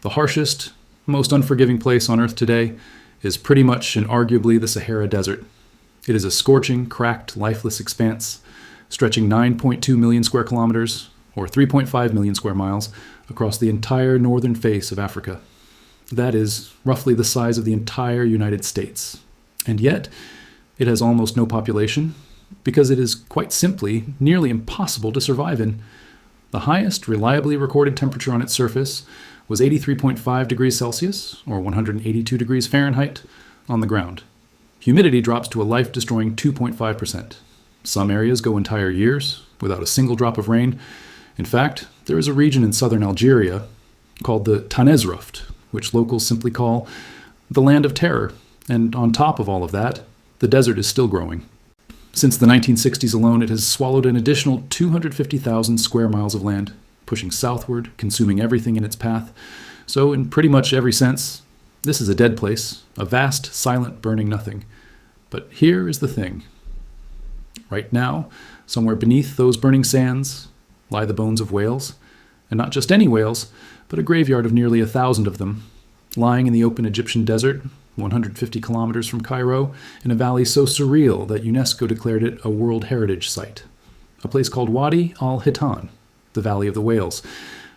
The harshest, most unforgiving place on Earth today is pretty much and arguably the Sahara Desert. It is a scorching, cracked, lifeless expanse stretching 9.2 million square kilometers, or 3.5 million square miles, across the entire northern face of Africa. That is roughly the size of the entire United States. And yet, it has almost no population, because it is quite simply nearly impossible to survive in. The highest reliably recorded temperature on its surface was 83.5 degrees Celsius, or 182 degrees Fahrenheit, on the ground. Humidity drops to a life-destroying 2.5%. Some areas go entire years without a single drop of rain. In fact, there is a region in southern Algeria called the Tanezruft, which locals simply call the Land of Terror. And on top of all of that, the desert is still growing. Since the 1960s alone, it has swallowed an additional 250,000 square miles of land, pushing southward, consuming everything in its path. So in pretty much every sense, this is a dead place, a vast, silent, burning nothing. But here is the thing. Right now, somewhere beneath those burning sands, lie the bones of whales, and not just any whales, but a graveyard of nearly 1,000 of them, lying in the open Egyptian desert, 150 kilometers from Cairo, in a valley so surreal that UNESCO declared it a World Heritage Site, a place called Wadi Al-Hitan, the Valley of the Whales.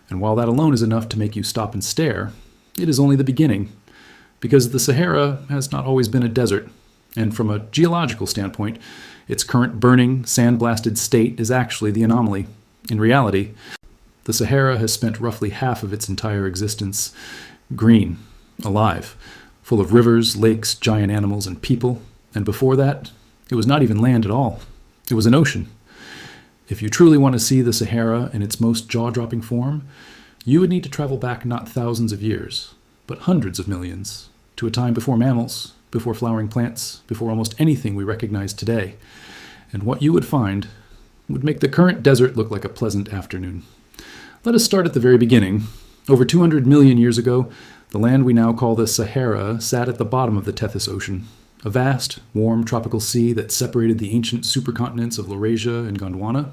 And while that alone is enough to make you stop and stare, it is only the beginning, because the Sahara has not always been a desert, and from a geological standpoint, its current burning, sand-blasted state is actually the anomaly. In reality, the Sahara has spent roughly half of its entire existence green, alive, full of rivers, lakes, giant animals, and people. And before that, it was not even land at all. It was an ocean. If you truly want to see the Sahara in its most jaw-dropping form, you would need to travel back not thousands of years, but hundreds of millions, to a time before mammals, before flowering plants, before almost anything we recognize today. And what you would find would make the current desert look like a pleasant afternoon. Let us start at the very beginning. Over 200 million years ago, the land we now call the Sahara sat at the bottom of the Tethys Ocean, a vast, warm tropical sea that separated the ancient supercontinents of Laurasia and Gondwana,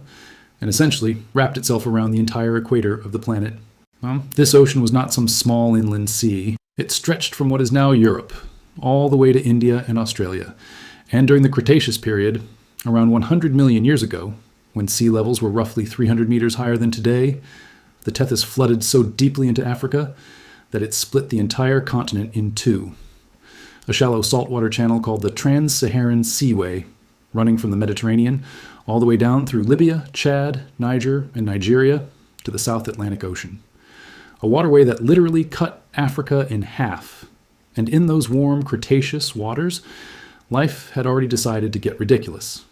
and essentially wrapped itself around the entire equator of the planet. Well, this ocean was not some small inland sea. It stretched from what is now Europe, all the way to India and Australia. And during the Cretaceous period, around 100 million years ago, when sea levels were roughly 300 meters higher than today, the Tethys flooded so deeply into Africa that it split the entire continent in two. A shallow saltwater channel called the Trans-Saharan Seaway, running from the Mediterranean all the way down through Libya, Chad, Niger, and Nigeria to the South Atlantic Ocean. A waterway that literally cut Africa in half. And in those warm Cretaceous waters, life had already decided to get ridiculous.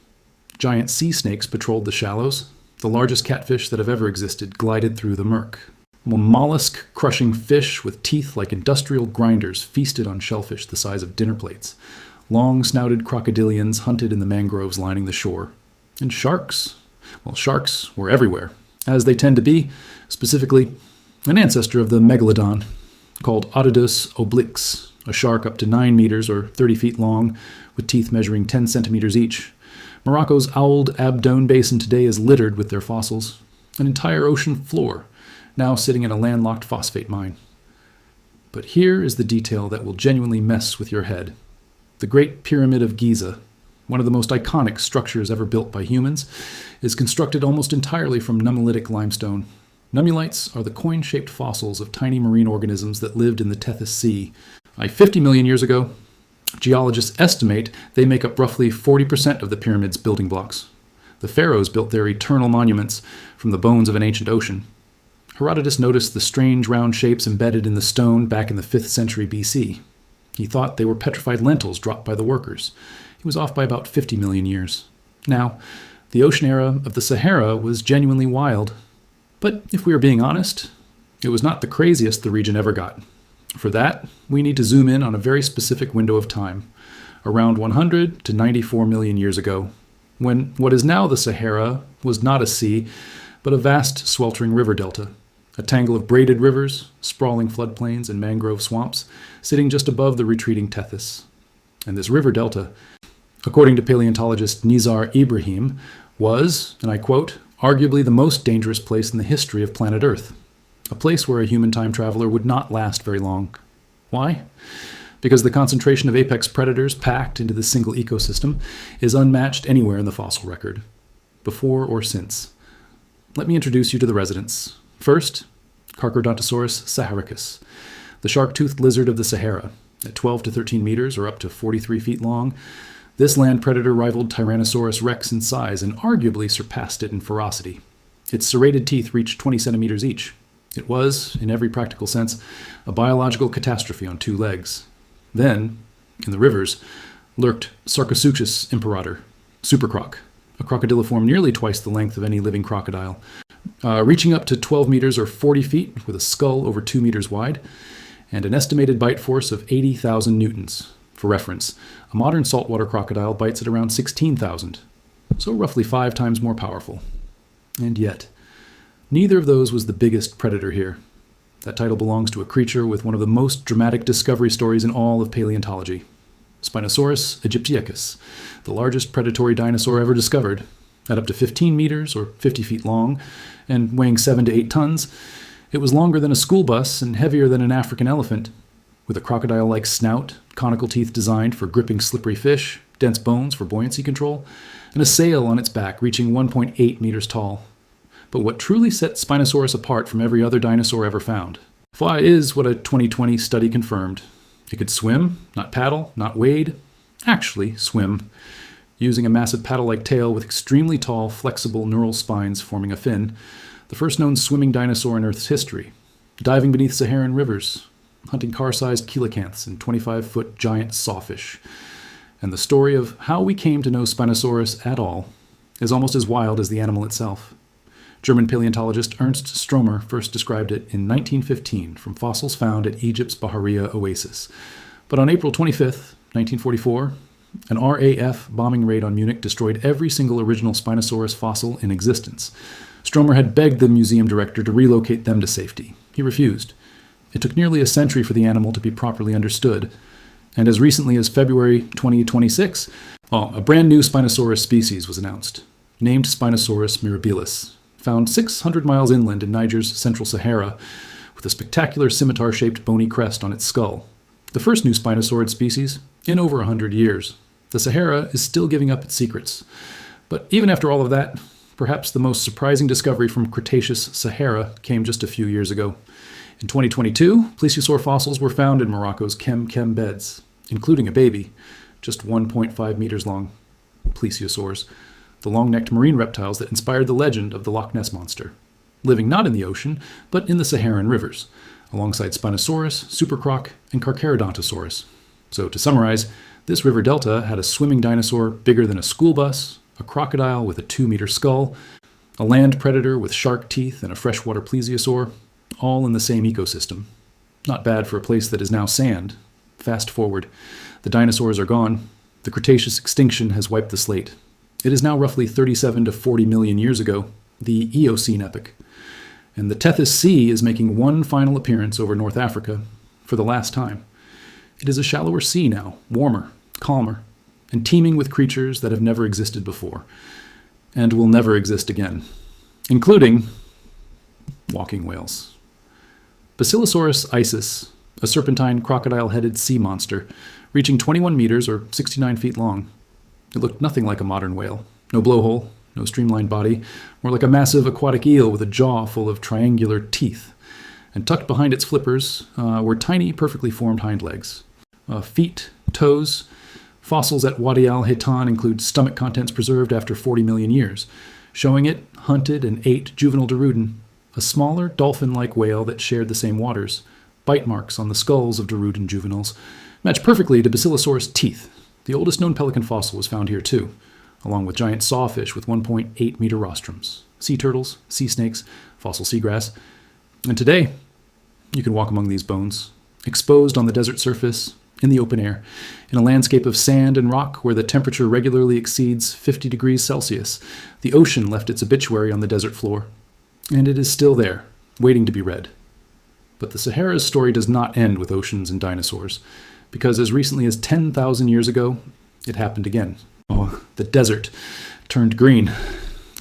Giant sea snakes patrolled the shallows. The largest catfish that have ever existed glided through the murk. Mollusk-crushing fish with teeth like industrial grinders feasted on shellfish the size of dinner plates. Long-snouted crocodilians hunted in the mangroves lining the shore. And sharks? Well, sharks were everywhere, as they tend to be, specifically an ancestor of the megalodon, called Otodus obliques, a shark up to 9 meters or 30 feet long, with teeth measuring 10 centimeters each. Morocco's Ould Abdone Basin today is littered with their fossils, an entire ocean floor, now sitting in a landlocked phosphate mine. But here is the detail that will genuinely mess with your head. The Great Pyramid of Giza, one of the most iconic structures ever built by humans, is constructed almost entirely from nummulitic limestone. Nummulites are the coin-shaped fossils of tiny marine organisms that lived in the Tethys Sea. 50 million years ago, geologists estimate they make up roughly 40% of the pyramid's building blocks. The pharaohs built their eternal monuments from the bones of an ancient ocean. Herodotus noticed the strange round shapes embedded in the stone back in the 5th century BC. He thought they were petrified lentils dropped by the workers. He was off by about 50 million years. Now, the ocean era of the Sahara was genuinely wild. But if we are being honest, it was not the craziest the region ever got. For that, we need to zoom in on a very specific window of time, around 100 to 94 million years ago, when what is now the Sahara was not a sea, but a vast sweltering river delta, a tangle of braided rivers, sprawling floodplains, and mangrove swamps, sitting just above the retreating Tethys. And this river delta, according to paleontologist Nizar Ibrahim, was, and I quote, arguably the most dangerous place in the history of planet Earth. a place where a human time traveler would not last very long. Why? Because the concentration of apex predators packed into this single ecosystem is unmatched anywhere in the fossil record, before or since. Let me introduce you to the residents. First, Carcharodontosaurus saharicus, the shark-toothed lizard of the Sahara. At 12 to 13 meters, or up to 43 feet long, this land predator rivaled Tyrannosaurus rex in size and arguably surpassed it in ferocity. Its serrated teeth reached 20 centimeters each. It was, in every practical sense, a biological catastrophe on two legs. Then, in the rivers, lurked Sarcosuchus imperator, SuperCroc, a crocodiliform nearly twice the length of any living crocodile, reaching up to 12 meters or 40 feet with a skull over 2 meters wide, and an estimated bite force of 80,000 newtons. For reference, a modern saltwater crocodile bites at around 16,000, so roughly 5 times more powerful. And yet, neither of those was the biggest predator here. That title belongs to a creature with one of the most dramatic discovery stories in all of paleontology. Spinosaurus aegyptiacus, the largest predatory dinosaur ever discovered. At up to 15 meters or 50 feet long and weighing 7 to 8 tons, it was longer than a school bus and heavier than an African elephant, with a crocodile-like snout, conical teeth designed for gripping slippery fish, dense bones for buoyancy control, and a sail on its back reaching 1.8 meters tall. But what truly set Spinosaurus apart from every other dinosaur ever found is what a 2020 study confirmed. It could swim, not paddle, not wade, actually swim, using a massive paddle-like tail with extremely tall, flexible neural spines forming a fin, the first known swimming dinosaur in Earth's history, diving beneath Saharan rivers, hunting car-sized coelacanths and 25-foot giant sawfish. And the story of how we came to know Spinosaurus at all is almost as wild as the animal itself. German paleontologist Ernst Stromer first described it in 1915 from fossils found at Egypt's Bahariya oasis. But on April 25, 1944, an RAF bombing raid on Munich destroyed every single original Spinosaurus fossil in existence. Stromer had begged the museum director to relocate them to safety. He refused. It took nearly a century for the animal to be properly understood. And as recently as February 2026, a brand new Spinosaurus species was announced, named Spinosaurus mirabilis, found 600 miles inland in Niger's central Sahara, with a spectacular scimitar-shaped bony crest on its skull. The first new spinosaurid species in over 100 years. The Sahara is still giving up its secrets. But even after all of that, perhaps the most surprising discovery from Cretaceous Sahara came just a few years ago. In 2022, plesiosaur fossils were found in Morocco's Kem beds, including a baby, just 1.5 meters long. Plesiosaurs, the long-necked marine reptiles that inspired the legend of the Loch Ness Monster, living not in the ocean, but in the Saharan rivers, alongside Spinosaurus, SuperCroc, and Carcharodontosaurus. So to summarize, this river delta had a swimming dinosaur bigger than a school bus, a crocodile with a 2-meter skull, a land predator with shark teeth, and a freshwater plesiosaur, all in the same ecosystem. Not bad for a place that is now sand. Fast forward. The dinosaurs are gone. The Cretaceous extinction has wiped the slate. It is now roughly 37 to 40 million years ago, the Eocene epoch. And the Tethys Sea is making one final appearance over North Africa for the last time. It is a shallower sea now, warmer, calmer, and teeming with creatures that have never existed before, and will never exist again, including walking whales. Basilosaurus isis, a serpentine crocodile-headed sea monster, reaching 21 meters or 69 feet long. It looked nothing like a modern whale. No blowhole, no streamlined body, more like a massive aquatic eel with a jaw full of triangular teeth. And tucked behind its flippers were tiny, perfectly formed hind legs. Feet, toes. Fossils at Wadi Al-Hitan include stomach contents preserved after 40 million years, showing it hunted and ate juvenile Derudin, a smaller, dolphin-like whale that shared the same waters. Bite marks on the skulls of Derudin juveniles match perfectly to Basilosaurus teeth. The oldest known pelican fossil was found here too, along with giant sawfish with 1.8-meter rostrums, sea turtles, sea snakes, fossil seagrass. And today, you can walk among these bones, exposed on the desert surface, in the open air, in a landscape of sand and rock where the temperature regularly exceeds 50 degrees Celsius. The ocean left its obituary on the desert floor, and it is still there, waiting to be read. But the Sahara's story does not end with oceans and dinosaurs, because as recently as 10,000 years ago, it happened again. The desert turned green.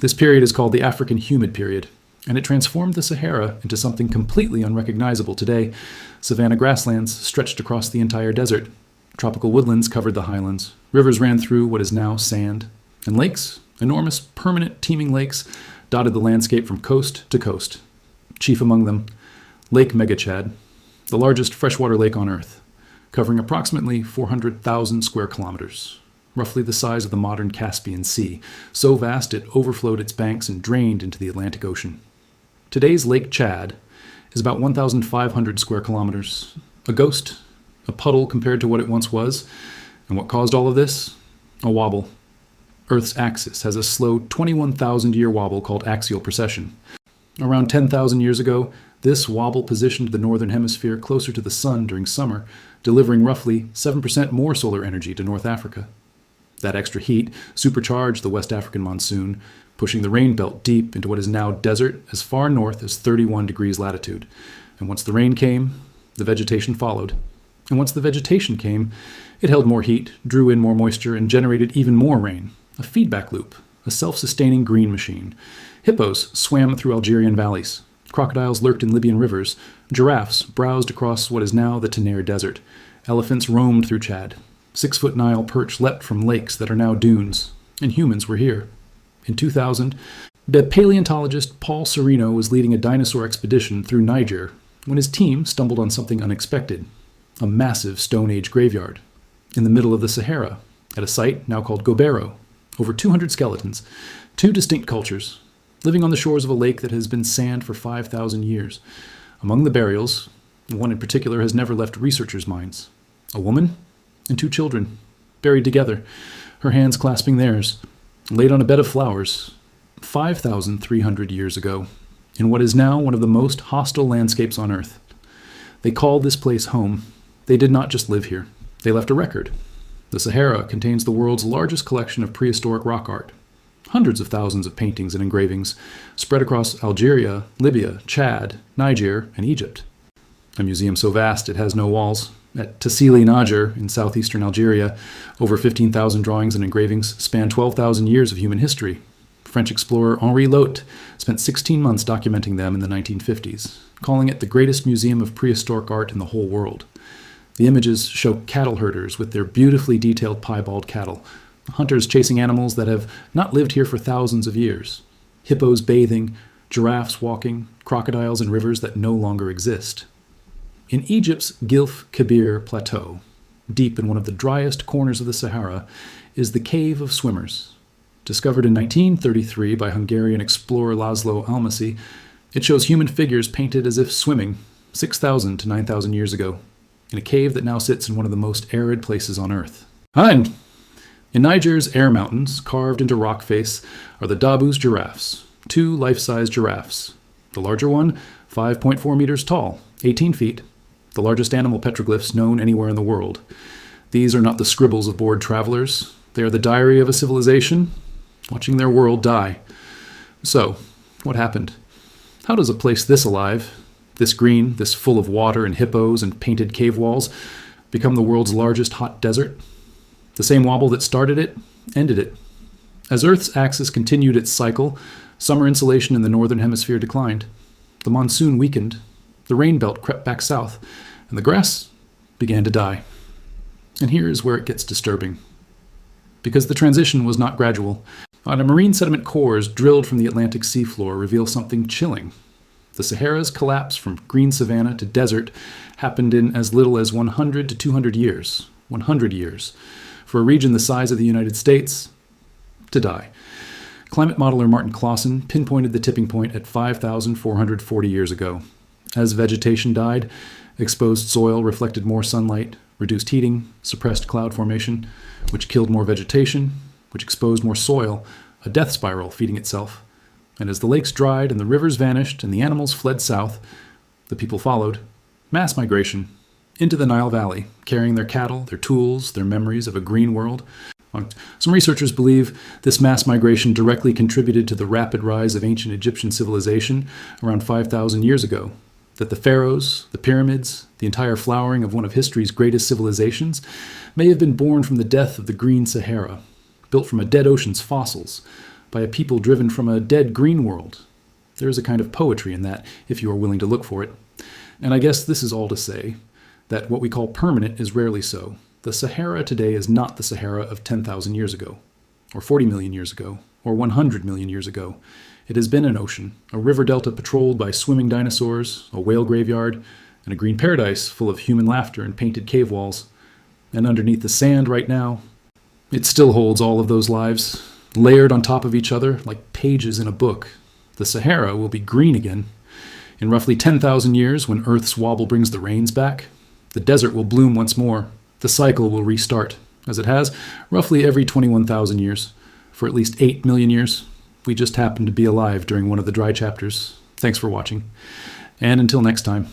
This period is called the African Humid Period. And it transformed the Sahara into something completely unrecognizable today. Savanna grasslands stretched across the entire desert. Tropical woodlands covered the highlands. Rivers ran through what is now sand. And lakes, enormous, permanent, teeming lakes, dotted the landscape from coast to coast. Chief among them, Lake Megachad, the largest freshwater lake on Earth, covering approximately 400,000 square kilometers, roughly the size of the modern Caspian Sea, so vast it overflowed its banks and drained into the Atlantic Ocean. Today's Lake Chad is about 1,500 square kilometers, a ghost, a puddle compared to what it once was. And what caused all of this? A wobble. Earth's axis has a slow 21,000-year wobble called axial precession. Around 10,000 years ago, this wobble positioned the northern hemisphere closer to the sun during summer, delivering roughly 7% more solar energy to North Africa. That extra heat supercharged the West African monsoon, pushing the rain belt deep into what is now desert as far north as 31 degrees latitude. And once the rain came, the vegetation followed. And once the vegetation came, it held more heat, drew in more moisture, and generated even more rain. A feedback loop, a self-sustaining green machine. Hippos swam through Algerian valleys. Crocodiles lurked in Libyan rivers. Giraffes browsed across what is now the Tenere Desert. Elephants roamed through Chad. 6-foot Nile perch leapt from lakes that are now dunes. And humans were here. In 2000, the paleontologist Paul Sereno was leading a dinosaur expedition through Niger when his team stumbled on something unexpected. A massive Stone Age graveyard in the middle of the Sahara, at a site now called Gobero. Over 200 skeletons, 2 distinct cultures, living on the shores of a lake that has been sand for 5,000 years. Among the burials, one in particular has never left researchers' minds. A woman and 2 children, buried together, her hands clasping theirs, laid on a bed of flowers, 5,300 years ago, in what is now one of the most hostile landscapes on Earth. They call this place home. They did not just live here. They left a record. The Sahara contains the world's largest collection of prehistoric rock art. Hundreds of thousands of paintings and engravings spread across Algeria, Libya, Chad, Niger, and Egypt. A museum so vast it has no walls. At Tassili Najer in southeastern Algeria, over 15,000 drawings and engravings span 12,000 years of human history. French explorer Henri Lot spent 16 months documenting them in the 1950s, calling it the greatest museum of prehistoric art in the whole world. The images show cattle herders with their beautifully detailed piebald cattle, hunters chasing animals that have not lived here for thousands of years, hippos bathing, giraffes walking, crocodiles in rivers that no longer exist. In Egypt's Gilf Kebir Plateau, deep in one of the driest corners of the Sahara, is the Cave of Swimmers. Discovered in 1933 by Hungarian explorer Laszlo Almasi, it shows human figures painted as if swimming 6,000 to 9,000 years ago, in a cave that now sits in one of the most arid places on Earth. And in Niger's Air Mountains, carved into rock face, are the Dabus giraffes, 2 life-size giraffes. The larger one, 5.4 meters tall, 18 feet, the largest animal petroglyphs known anywhere in the world. These are not the scribbles of bored travelers. They are the diary of a civilization, watching their world die. So, what happened? How does a place this alive, this green, this full of water and hippos and painted cave walls, become the world's largest hot desert? The same wobble that started it, ended it. As Earth's axis continued its cycle, summer insolation in the northern hemisphere declined. The monsoon weakened, the rain belt crept back south, and the grass began to die. And here is where it gets disturbing. Because the transition was not gradual, marine sediment cores drilled from the Atlantic seafloor reveal something chilling. The Sahara's collapse from green savanna to desert happened in as little as 100 to 200 years. 100 years. For a region the size of the United States to die. Climate modeler Martin Clausen pinpointed the tipping point at 5,440 years ago. As vegetation died, exposed soil reflected more sunlight, reduced heating, suppressed cloud formation, which killed more vegetation, which exposed more soil, a death spiral feeding itself. And as the lakes dried and the rivers vanished and the animals fled south, the people followed. Mass migration into the Nile Valley, carrying their cattle, their tools, their memories of a green world. Some researchers believe this mass migration directly contributed to the rapid rise of ancient Egyptian civilization around 5,000 years ago, that the pharaohs, the pyramids, the entire flowering of one of history's greatest civilizations may have been born from the death of the green Sahara, built from a dead ocean's fossils, by a people driven from a dead green world. There is a kind of poetry in that, if you are willing to look for it. And I guess this is all to say that what we call permanent is rarely so. The Sahara today is not the Sahara of 10,000 years ago, or 40 million years ago, or 100 million years ago. It has been an ocean, a river delta patrolled by swimming dinosaurs, a whale graveyard, and a green paradise full of human laughter and painted cave walls. And underneath the sand right now, it still holds all of those lives, layered on top of each other like pages in a book. The Sahara will be green again. In roughly 10,000 years, when Earth's wobble brings the rains back, the desert will bloom once more. The cycle will restart, as it has roughly every 21,000 years. For at least 8 million years, we just happened to be alive during one of the dry chapters. Thanks for watching, and until next time.